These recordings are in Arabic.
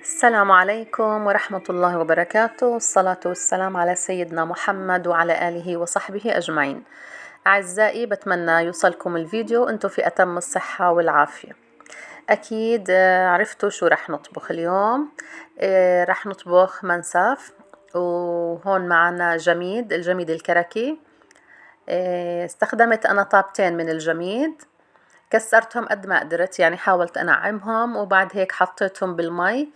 السلام عليكم ورحمة الله وبركاته، والصلاة والسلام على سيدنا محمد وعلى آله وصحبه أجمعين. أعزائي، بتمنى يوصلكم الفيديو أنتم في أتم الصحة والعافية. أكيد عرفتوا شو رح نطبخ اليوم. رح نطبخ منسف، وهون معنا الجميد الكركي. استخدمت أنا طابتين من الجميد، كسرتهم قد ما قدرت، يعني حاولت أنعمهم، وبعد هيك حطيتهم بالمي.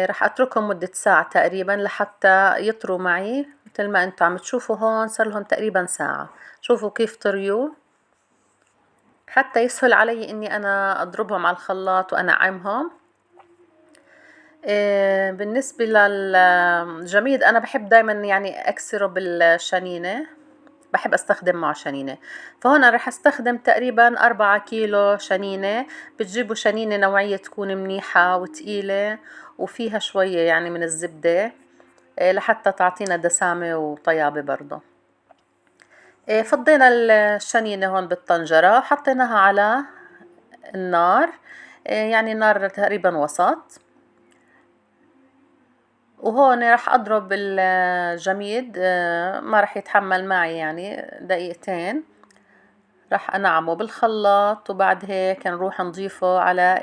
رح أتركهم مدة ساعة تقريبا لحتى يطروا معي، مثل ما أنتم عم تشوفوا هون صار لهم تقريبا ساعة. شوفوا كيف طريوا، حتى يسهل علي إني أنا أضربهم على الخلاط وأنعمهم. بالنسبة للجميد أنا بحب دايما يعني أكسره بالشنينة، بحب استخدم معه شنينة. فهون رح استخدم تقريبا 4 كيلو شنينة. بتجيبوا شنينة نوعية تكون منيحة وتقيلة وفيها شوية يعني من الزبدة، لحتى تعطينا دسامة وطيابة برضه. فضينا الشنينة هون بالطنجرة، حطيناها على النار، يعني نار تقريبا وسط. وهون راح اضرب الجميد، ما راح يتحمل معي يعني دقيقتين. راح انعمه بالخلاط، وبعد هيك نروح نضيفه على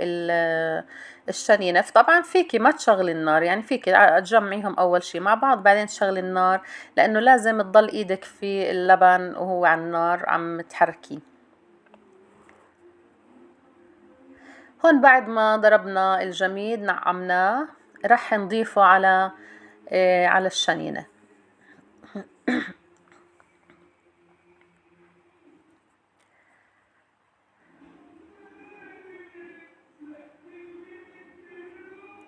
الشنينة. طبعا فيكي ما تشغلي النار، يعني فيكي تجمعيهم اول شي مع بعض بعدين تشغلي النار، لانه لازم تضل ايدك في اللبن وهو على النار عم تحركيه. هون بعد ما ضربنا الجميد نعمناه، راح نضيفه على الشنينة.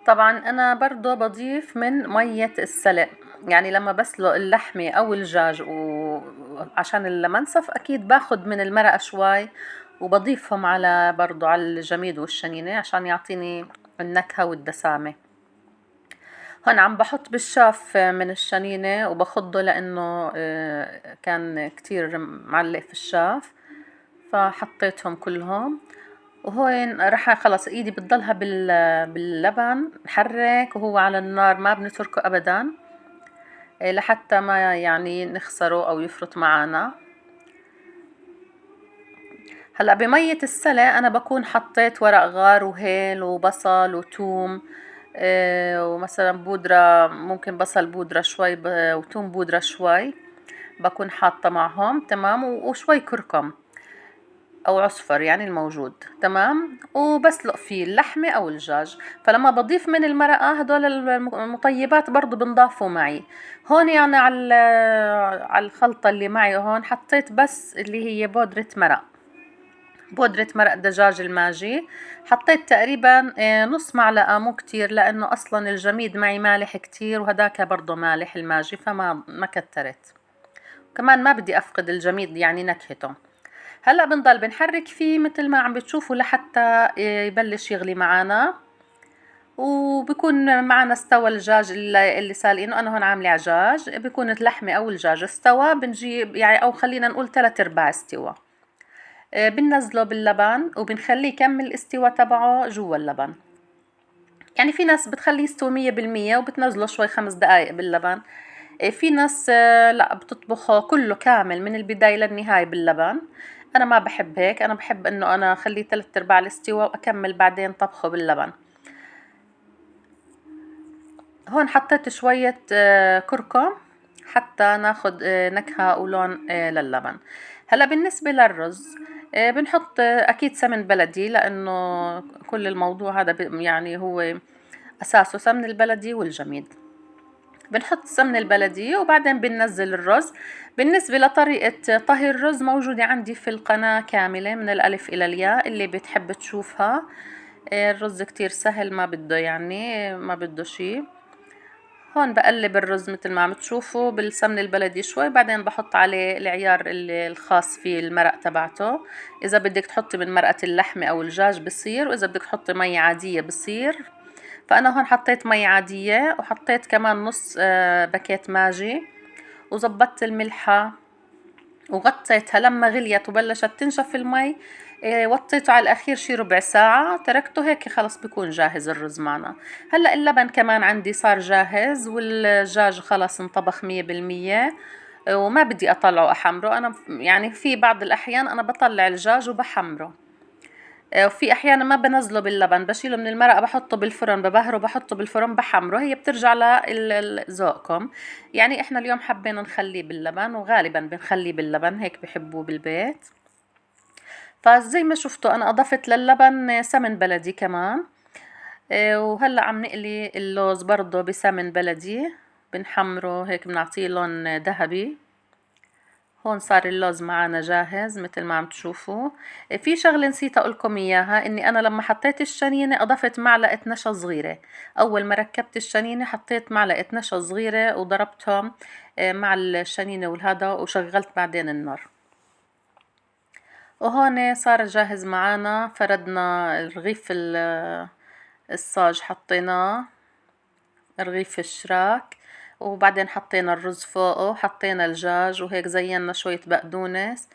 طبعا انا برضو بضيف من مية السلق، يعني لما بسلق اللحمة او الدجاج وعشان المنسف اكيد باخد من المرقة شوي، وبضيفهم برضو على الجميد والشنينة عشان يعطيني النكهة والدسامة. هون عم بحط بالشاف من الشنينة وبخضه، لانه كان كتير معلق في الشاف، فحطيتهم كلهم. وهون رح خلص ايدي بتضلها باللبن نحرك وهو على النار، ما بنتركه ابدا لحتى ما يعني نخسره او يفرط معنا. هلا بمية السلق انا بكون حطيت ورق غار وهيل وبصل وتوم، ومثلا بودرة، ممكن بصل بودرة شوي وتوم بودرة شوي بكون حاطة معهم، تمام، وشوي كركم او عصفر يعني الموجود، تمام. وبسلق فيه اللحمة او الدجاج. فلما بضيف من المرقة هدول المطيبات برضو بنضافوا معي. هون يعني على الخلطة اللي معي هون حطيت بس اللي هي بودرة مرق دجاج الماجي. حطيت تقريبا نص معلقة، مو كتير، لانه اصلا الجميد معي مالح كتير وهداك برضو مالح الماجي، فما كترت. كمان ما بدي افقد الجميد يعني نكهته. هلا بنضل بنحرك فيه مثل ما عم بتشوفوا لحتى يبلش يغلي معنا، وبكون معنا استوى الدجاج اللي سالقينه. انا هون عامله عجاج، بكون اللحمه او الدجاج استوى، بنجيب يعني او خلينا نقول 3/4 استوى. بننزله باللبن وبنخليه يكمل الاستواء تبعه جوا اللبن. يعني في ناس بتخليه يستوي 100% وبتنزله شوي 5 دقايق باللبن. في ناس لا، بتطبخه كله كامل من البداية للنهاية باللبن. أنا ما بحب هيك، أنا بحب إنه أنا أخليه 3/4 الاستواء وأكمل بعدين طبخه باللبن. هون حطيت شوية كركم حتى ناخد نكهة ولون للبن. هلا بالنسبة للرز، بنحط أكيد سمن بلدي، لأنه كل الموضوع هذا يعني هو أساسه سمن البلدي والجميد. بنحط السمن البلدي وبعدين بننزل الرز. بالنسبة لطريقة طهي الرز موجودة عندي في القناة كاملة من الألف إلى الياء، اللي بتحب تشوفها. الرز كتير سهل، ما بده شي. هون بقلب الرز مثل ما عم تشوفوا بالسمن البلدي شوي، بعدين بحط عليه العيار اللي الخاص فيه المرق تبعته. إذا بدك تحطي من مرقة اللحمة أو الدجاج بصير، وإذا بدك تحطي مية عادية بصير. فأنا هون حطيت مي عادية، وحطيت كمان نص باكيت ماجي، وزبطت الملحة وغطيتها. لما غليت وبلشت تنشف المي، وطيته على الأخير شي ربع ساعة، تركته هيك خلص بيكون جاهز الرز معنا. هلأ اللبن كمان عندي صار جاهز، والدجاج خلص انطبخ 100%. وما بدي أطلعه أحمره، أنا يعني في بعض الأحيان أنا بطلع الدجاج وبحمره. وفي أحيانا ما بنزله باللبن، بشيله من المرقة بحطه بالفرن، ببهره بحطه بالفرن بحمره، هي بترجع لذوقكم. يعني إحنا اليوم حبينا نخليه باللبن، وغالبا بنخليه باللبن، هيك بحبوه بالبيت. فزي ما شفتوا أنا أضفت للبن سمن بلدي كمان. وهلأ عم نقلي اللوز برضه بسمن بلدي، بنحمره هيك بنعطيه لون ذهبي. هون صار اللوز معانا جاهز مثل ما عم تشوفوا. في شغلة نسيت أقولكم إياها، إني أنا لما حطيت الشنينة أضفت معلقة نشا صغيرة. أول ما ركبت الشنينة حطيت معلقة نشا صغيرة وضربتهم مع الشنينة والهذا، وشغلت بعدين النار. وهون صار جاهز معانا، فردنا رغيف الصاج حطيناه، رغيف الشراك، وبعدين حطينا الرز فوقه، حطينا الدجاج، وهيك زينا شوية بقدونس.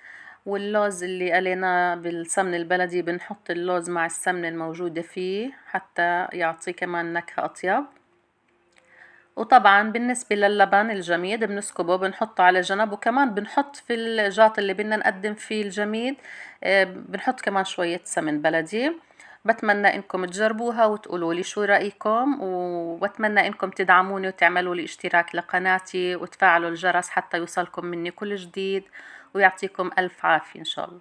واللوز اللي قليناه بالسمن البلدي بنحط اللوز مع السمنة الموجودة فيه حتى يعطي كمان نكهة أطيب. وطبعا بالنسبة للبن الجميد بنسكبه بنحطه على جنب، وكمان بنحط في الجاط اللي بدنا نقدم فيه الجميد بنحط كمان شوية سمن بلدي. بتمنى انكم تجربوها وتقولوا لي شو رأيكم، وبتمنى انكم تدعموني وتعملوا لي اشتراك لقناتي وتفعلوا الجرس حتى يوصلكم مني كل جديد، ويعطيكم ألف عافية إن شاء الله.